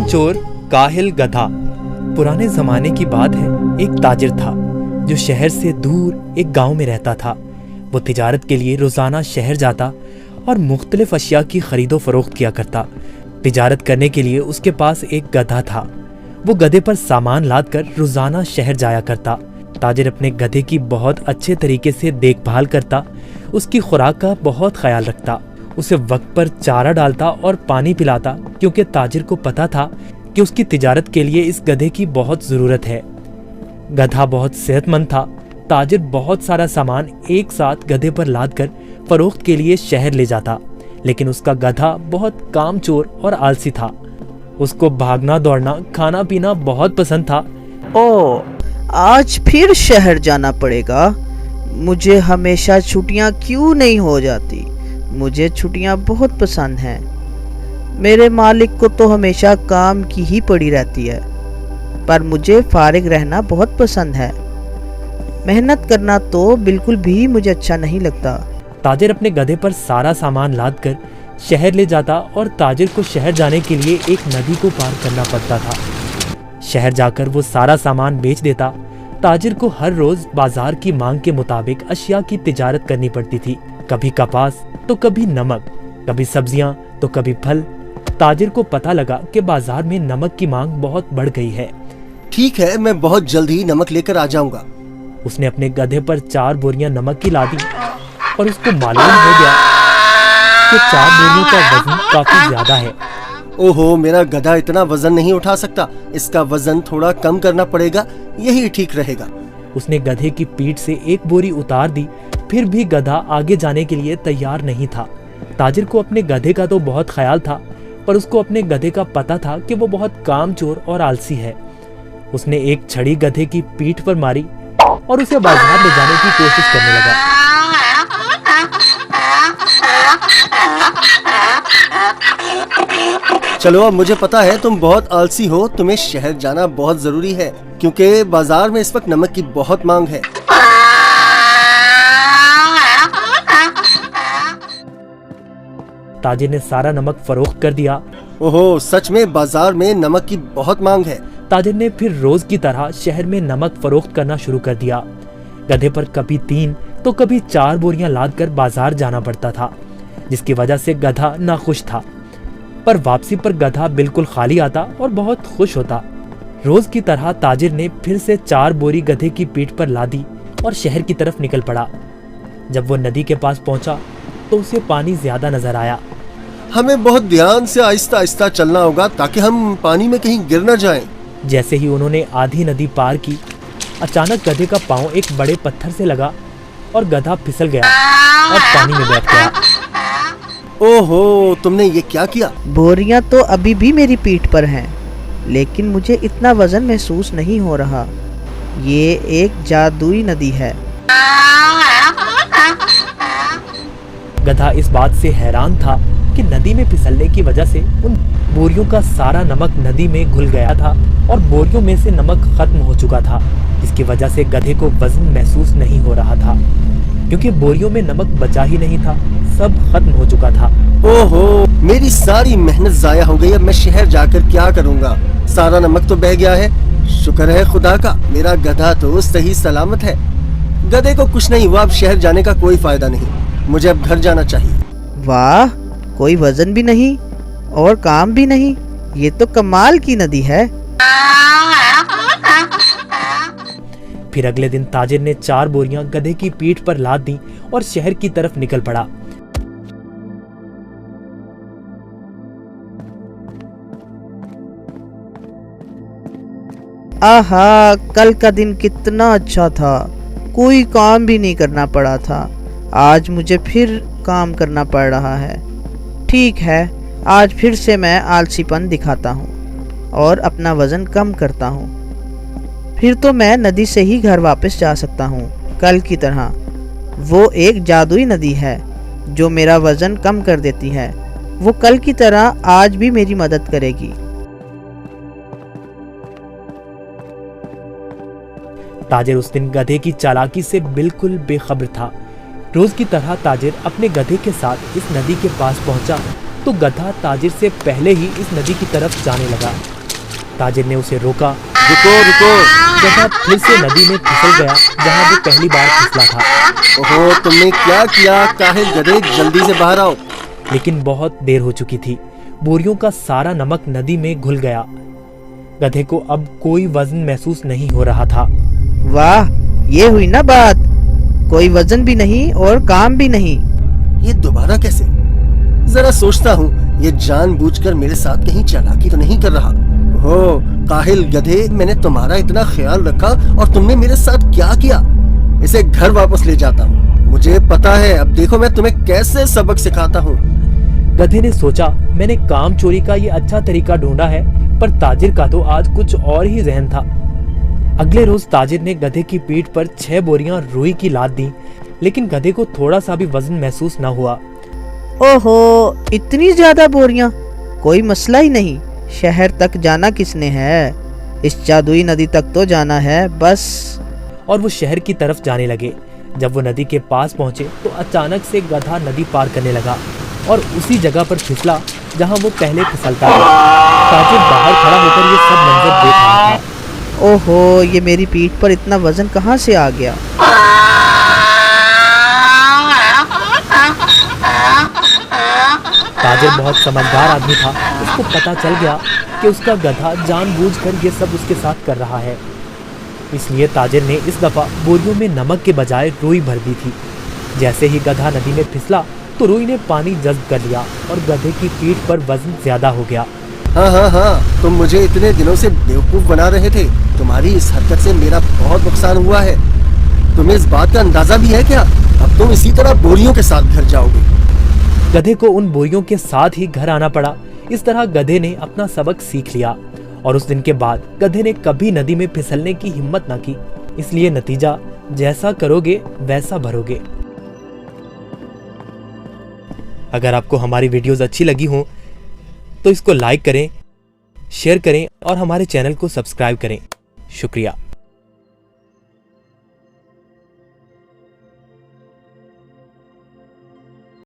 चोर काहिल गधा। पुराने जमाने की बात है, एक ताजिर था जो शहर से दूर एक गांव में रहता था। वो तिजारत के लिए रोजाना शहर जाता और मुख्तलिफ अशिया की खरीदो फरोख्त किया करता। तिजारत करने के लिए उसके पास एक गधा था। वो गधे पर सामान लाद कर रोजाना शहर जाया करता। ताजिर अपने गधे की बहुत अच्छे तरीके से देखभाल करता, उसकी खुराक का बहुत ख्याल रखता, उसे वक्त पर चारा डालता और पानी पिलाता, क्योंकि ताजिर को पता था कि उसकी तिजारत के लिए इस गधे की बहुत ज़रूरत है। गधा बहुत सेहतमंद था। ताजिर बहुत सारा सामान एक साथ गधे पर लाद कर फरोख्त के लिए शहर ले जाता, लेकिन उसका गधा बहुत कामचोर और आलसी था। उसको भागना दौड़ना खाना पीना बहुत पसंद था। ओ, आज फिर शहर जाना पड़ेगा। मुझे हमेशा छुट्टियां क्यों नहीं हो जाती? मुझे छुट्टियां बहुत पसंद हैं। मेरे मालिक को तो हमेशा काम की ही पड़ी रहती है, पर मुझे फारिग रहना बहुत पसंद है। मेहनत करना तो बिल्कुल भी मुझे अच्छा नहीं लगता। ताजिर अपने गधे पर सारा सामान लाद कर शहर ले जाता और ताजिर को शहर जाने के लिए एक नदी को पार करना पड़ता था। शहर जाकर वो सारा सामान बेच देता। ताजिर को हर रोज बाजार की मांग के मुताबिक अशिया की तिजारत करनी पड़ती थी। कभी कपास तो कभी नमक, कभी सब्जियां तो कभी फल। ताजिर को पता लगा कि बाजार में नमक की मांग बहुत बढ़ गई है। ठीक है, मैं बहुत जल्द ही नमक लेकर आ जाऊंगा। उसने अपने गधे पर 4 बोरियां नमक की लादी और उसको मालूम हो गया कि 4 बोरियों का वजन काफी ज्यादा है। ओहो, मेरा गधा इतना वजन नहीं उठा सकता। इसका वजन थोड़ा कम करना पड़ेगा, यही ठीक रहेगा। उसने गधे की पीठ से एक बोरी उतार दी, फिर भी गधा आगे जाने के लिए तैयार नहीं था। ताजिर को अपने गधे का तो बहुत ख्याल था, पर उसको अपने गधे का पता था कि वो बहुत कामचोर और आलसी है। उसने एक छड़ी गधे की पीठ पर मारी और उसे बाजार ले जाने की कोशिश करने लगा। चलो, अब मुझे पता है तुम बहुत आलसी हो। तुम्हें शहर जाना बहुत जरूरी है, क्योंकि बाजार में इस वक्त नमक की बहुत मांग है। ताजिर ने सारा नमक फरोख्त कर दिया। ओहो, सच में बाजार में नमक की बहुत मांग है। ताजिर ने फिर रोज की तरह शहर में नमक फरोख्त करना शुरू कर दिया। गधे पर कभी 3 तो कभी 4 बोरियां लाद कर बाजार जाना पड़ता था, जिसकी वजह से गधा नाखुश था। पर वापसी पर गधा बिल्कुल खाली आता और बहुत खुश होता। रोज की तरह ताजिर ने फिर से 4 बोरी गधे की पीठ पर लादी और शहर की तरफ निकल पड़ा। जब वो नदी के पास पहुंचा तो उसे पानी ज्यादा नजर आया। हमें बहुत ध्यान से आहिस्ता आहिस्ता चलना होगा ताकि हम पानी में कहीं गिर न जाएं। जैसे ही उन्होंने आधी नदी पार की, अचानक गधे का पांव एक बड़े पत्थर से लगा और गधा फिसल गया और पानी में बैठ गया। ओहो, तुमने ये क्या किया? बोरियां तो अभी भी मेरी पीठ पर हैं, लेकिन मुझे इतना वजन महसूस नहीं हो रहा। ये एक जादुई नदी है। गधा इस बात से हैरान था कि नदी में फिसलने की वजह से उन बोरियों का सारा नमक नदी में घुल गया था और बोरियों में से नमक खत्म हो चुका था, जिसकी वजह से गधे को वजन महसूस नहीं हो रहा था, क्योंकि बोरियों में नमक बचा ही नहीं था, सब खत्म हो चुका था। ओहो, मेरी सारी मेहनत जाया हो गई। अब मैं शहर जाकर क्या करूँगा? सारा नमक तो बह गया है। शुक्र है खुदा का, मेरा गधा तो सही सलामत है। गधे को कुछ नहीं हुआ। अब शहर जाने का कोई फायदा नहीं, मुझे अब घर जाना चाहिए। वाह, कोई वजन भी नहीं और काम भी नहीं। ये तो कमाल की नदी है। फिर अगले दिन ताजिर ने 4 बोरियां गधे की पीठ पर लाद दी और शहर की तरफ निकल पड़ा। आहा, कल का दिन कितना अच्छा था। कोई काम भी नहीं करना पड़ा था। आज मुझे फिर काम करना पड़ रहा है। ठीक है, आज फिर से मैं आलसीपन दिखाता हूँ और अपना वजन कम करता हूँ। फिर तो मैं नदी से ही घर वापस जा सकता हूँ कल की तरह। वो एक जादुई नदी है जो मेरा वजन कम कर देती है। वो कल की तरह आज भी मेरी मदद करेगी। ताजिर उस दिन गधे की चालाकी से बिल्कुल बेखबर था। रोज की तरह ताजिर अपने गधे के साथ इस नदी के पास पहुंचा तो गधा ताजिर से पहले ही इस नदी की तरफ जाने लगा। ताजिर ने उसे रोका। रुको रुको। गधा फिर से नदी में फिसल गया जहाँ वो पहली बार फिसला था। ओहो, तुमने क्या किया? काहिल गधे, जल्दी से बाहर आओ। लेकिन बहुत देर हो चुकी थी। बोरियों का सारा नमक नदी में घुल गया। गधे को अब कोई वजन महसूस नहीं हो रहा था। वाह, ये हुई ना बात। कोई वजन भी नहीं और काम भी नहीं। ये दोबारा कैसे? जरा सोचता हूँ, ये जानबूझकर मेरे साथ कहीं चालाकी तो नहीं कर रहा। हो काहिल गधे, मैंने तुम्हारा इतना ख्याल रखा और तुमने मेरे साथ क्या किया? इसे घर वापस ले जाता हूँ। मुझे पता है, अब देखो मैं तुम्हें कैसे सबक सिखाता हूँ। गधे ने सोचा, मैंने काम चोरी का ये अच्छा तरीका ढूंढा है, पर ताजिर का तो आज कुछ और ही जहन था। अगले रोज ताजिर ने गधे की पीठ पर 6 बोरियां रुई की लाद दी, लेकिन गधे को थोड़ा सा भी वजन महसूस न हुआ। ओहो, इतनी ज्यादा बोरियां? कोई मसला ही नहीं। शहर तक जाना किसने है? इस जादुई नदी तक तो जाना है बस। और वो शहर की तरफ जाने लगे। जब वो नदी के पास पहुंचे तो अचानक से गधा नदी पार करने लगा और उसी जगह पर फिसला जहां वो पहले फिसलता था। ताजिर बाहर खड़ा होकर ये सब मंजर देख रहा था। ओहो, ये मेरी पीठ पर इतना वजन कहाँ से आ गया? ताजिर बहुत समझदार आदमी था। उसको पता चल गया कि उसका गधा जानबूझकर ये सब उसके साथ कर रहा है। इसलिए ताजिर ने इस दफा बोरियों में नमक के बजाय रुई भर दी थी। जैसे ही गधा नदी में फिसला तो रुई ने पानी जज्ब कर लिया और गधे की पीठ पर वजन ज्यादा हो गया। हाँ, तुम मुझे इतने दिनों से बेवकूफ बना रहे थे। तुम्हारी इस हरकत से मेरा बहुत नुकसान हुआ है। तुम्हें इस बात का अंदाजा भी है क्या? अब तुम इसी तरह बोरियों के साथ घर जाओगे। गधे को उन बोरियों के साथ ही घर आना पड़ा। इस तरह गधे ने अपना सबक सीख लिया और उस दिन के बाद गधे ने कभी नदी में फिसलने की हिम्मत न की। इसलिए नतीजा, जैसा करोगे वैसा भरोगे। अगर आपको हमारी वीडियोस अच्छी लगी हो तो इसको लाइक करें, शेयर करें और हमारे चैनल को सब्सक्राइब करें। शुक्रिया।